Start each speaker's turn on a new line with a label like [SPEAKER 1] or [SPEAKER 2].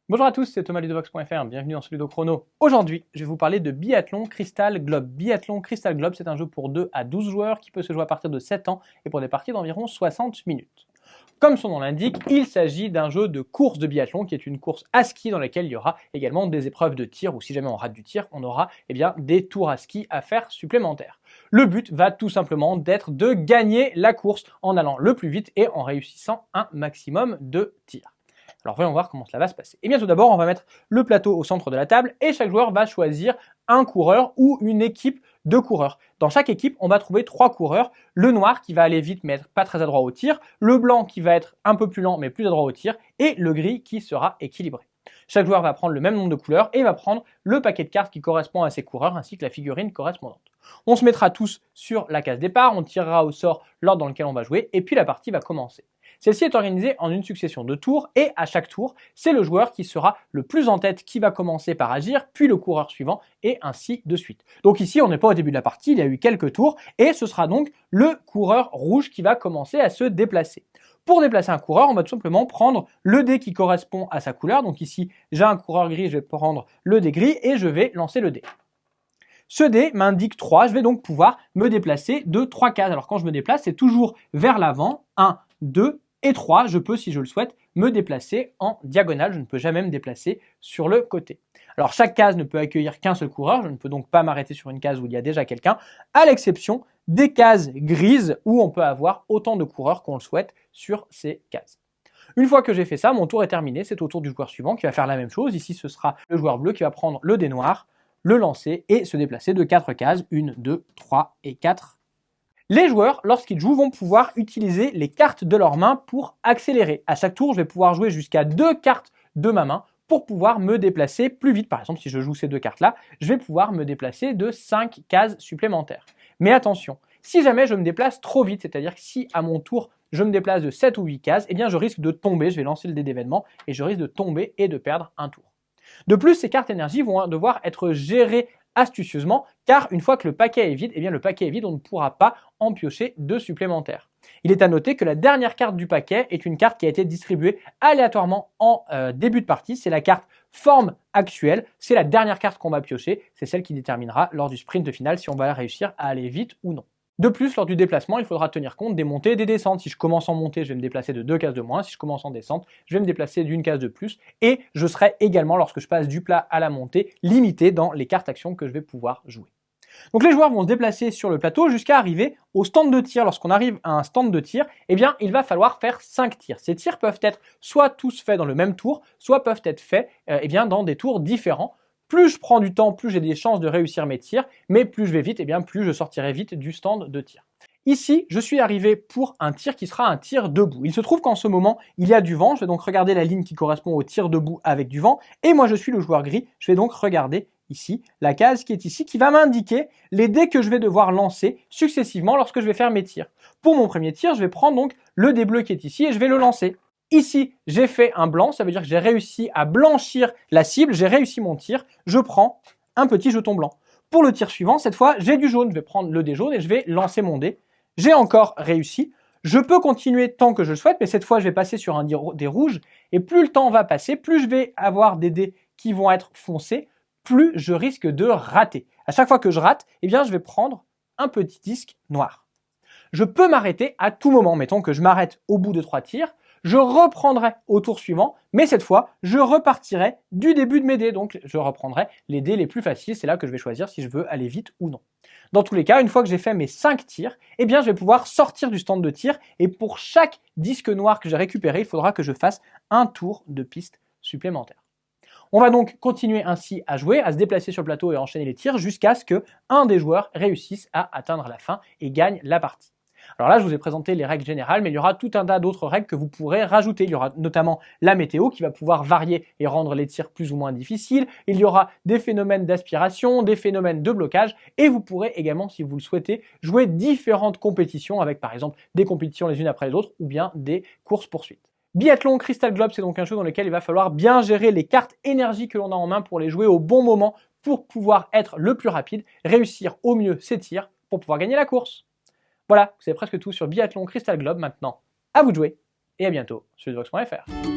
[SPEAKER 1] Bonjour à tous, c'est Thomas Ludovox.fr, bienvenue dans ce Ludo Chrono. Aujourd'hui, je vais vous parler de Biathlon Crystal Globe. Biathlon Crystal Globe, c'est un jeu pour 2 à 12 joueurs qui peut se jouer à partir de 7 ans et pour des parties d'environ 60 minutes. Comme son nom l'indique, il s'agit d'un jeu de course de biathlon qui est une course à ski dans laquelle il y aura également des épreuves de tir ou si jamais on rate du tir, on aura des tours à ski à faire supplémentaires. Le but va tout simplement d'être de gagner la course en allant le plus vite et en réussissant un maximum de tirs. Alors voyons voir comment cela va se passer. Et bien tout d'abord, on va mettre le plateau au centre de la table et chaque joueur va choisir un coureur ou une équipe de coureurs. Dans chaque équipe, on va trouver 3 coureurs. Le noir qui va aller vite mais être pas très adroit au tir, le blanc qui va être un peu plus lent mais plus adroit au tir et le gris qui sera équilibré. Chaque joueur va prendre le même nombre de couleurs et va prendre le paquet de cartes qui correspond à ses coureurs ainsi que la figurine correspondante. On se mettra tous sur la case départ, on tirera au sort l'ordre dans lequel on va jouer et puis la partie va commencer. Celle-ci est organisée en une succession de tours et à chaque tour, c'est le joueur qui sera le plus en tête qui va commencer par agir, puis le coureur suivant et ainsi de suite. Donc ici, on n'est pas au début de la partie, il y a eu quelques tours et ce sera donc le coureur rouge qui va commencer à se déplacer. Pour déplacer un coureur, on va tout simplement prendre le dé qui correspond à sa couleur. Donc ici, j'ai un coureur gris, je vais prendre le dé gris et je vais lancer le dé. Ce dé m'indique 3, je vais donc pouvoir me déplacer de 3 cases. Alors quand je me déplace, c'est toujours vers l'avant, 1, 2 et 3, je peux, si je le souhaite, me déplacer en diagonale, je ne peux jamais me déplacer sur le côté. Alors chaque case ne peut accueillir qu'un seul coureur, je ne peux donc pas m'arrêter sur une case où il y a déjà quelqu'un, à l'exception des cases grises où on peut avoir autant de coureurs qu'on le souhaite sur ces cases. Une fois que j'ai fait ça, mon tour est terminé, c'est au tour du joueur suivant qui va faire la même chose. Ici, ce sera le joueur bleu qui va prendre le dé noir, le lancer et se déplacer de 4 cases, 1, 2, 3 et 4. Les joueurs, lorsqu'ils jouent, vont pouvoir utiliser les cartes de leur main pour accélérer. À chaque tour, je vais pouvoir jouer jusqu'à 2 cartes de ma main pour pouvoir me déplacer plus vite. Par exemple, si je joue ces 2 cartes-là, je vais pouvoir me déplacer de 5 cases supplémentaires. Mais attention, si jamais je me déplace trop vite, c'est-à-dire que si à mon tour, je me déplace de 7 ou 8 cases, eh bien je risque de tomber, je vais lancer le dé d'événement et je risque de tomber et de perdre un tour. De plus, ces cartes énergie vont devoir être gérées astucieusement, car une fois que le paquet est vide, eh bien le paquet est vide, on ne pourra pas en piocher de supplémentaires. Il est à noter que la dernière carte du paquet est une carte qui a été distribuée aléatoirement en début de partie. C'est la carte forme actuelle, c'est la dernière carte qu'on va piocher, c'est celle qui déterminera lors du sprint final si on va réussir à aller vite ou non. De plus, lors du déplacement, il faudra tenir compte des montées et des descentes. Si je commence en montée, je vais me déplacer de 2 cases de moins. Si je commence en descente, je vais me déplacer d'une case de plus. Et je serai également, lorsque je passe du plat à la montée, limité dans les cartes actions que je vais pouvoir jouer. Donc les joueurs vont se déplacer sur le plateau jusqu'à arriver au stand de tir. Lorsqu'on arrive à un stand de tir, eh bien, il va falloir faire 5 tirs. Ces tirs peuvent être soit tous faits dans le même tour, soit peuvent être faits dans des tours différents. Plus je prends du temps, plus j'ai des chances de réussir mes tirs, mais plus je vais vite, plus je sortirai vite du stand de tir. Ici, je suis arrivé pour un tir qui sera un tir debout. Il se trouve qu'en ce moment, il y a du vent. Je vais donc regarder la ligne qui correspond au tir debout avec du vent. Et moi, je suis le joueur gris. Je vais donc regarder ici la case qui est ici, qui va m'indiquer les dés que je vais devoir lancer successivement lorsque je vais faire mes tirs. Pour mon premier tir, je vais prendre donc le dé bleu qui est ici et je vais le lancer. Ici, j'ai fait un blanc, ça veut dire que j'ai réussi à blanchir la cible, j'ai réussi mon tir, je prends un petit jeton blanc. Pour le tir suivant, cette fois, j'ai du jaune, je vais prendre le dé jaune et je vais lancer mon dé. J'ai encore réussi, je peux continuer tant que je le souhaite, mais cette fois, je vais passer sur un dé rouge, et plus le temps va passer, plus je vais avoir des dés qui vont être foncés, plus je risque de rater. À chaque fois que je rate, je vais prendre un petit disque noir. Je peux m'arrêter à tout moment, mettons que je m'arrête au bout de 3 tirs, je reprendrai au tour suivant, mais cette fois, je repartirai du début de mes dés. Donc, je reprendrai les dés les plus faciles. C'est là que je vais choisir si je veux aller vite ou non. Dans tous les cas, une fois que j'ai fait mes 5 tirs, je vais pouvoir sortir du stand de tir. Et pour chaque disque noir que j'ai récupéré, il faudra que je fasse un tour de piste supplémentaire. On va donc continuer ainsi à jouer, à se déplacer sur le plateau et à enchaîner les tirs jusqu'à ce qu'un des joueurs réussisse à atteindre la fin et gagne la partie. Alors là, je vous ai présenté les règles générales, mais il y aura tout un tas d'autres règles que vous pourrez rajouter. Il y aura notamment la météo qui va pouvoir varier et rendre les tirs plus ou moins difficiles. Il y aura des phénomènes d'aspiration, des phénomènes de blocage, et vous pourrez également, si vous le souhaitez, jouer différentes compétitions avec par exemple des compétitions les unes après les autres ou bien des courses-poursuites. Biathlon Crystal Globe, c'est donc un jeu dans lequel il va falloir bien gérer les cartes énergie que l'on a en main pour les jouer au bon moment pour pouvoir être le plus rapide, réussir au mieux ses tirs pour pouvoir gagner la course. Voilà, vous savez presque tout sur Biathlon Crystal Globe maintenant. À vous de jouer et à bientôt sur Ludovox.fr.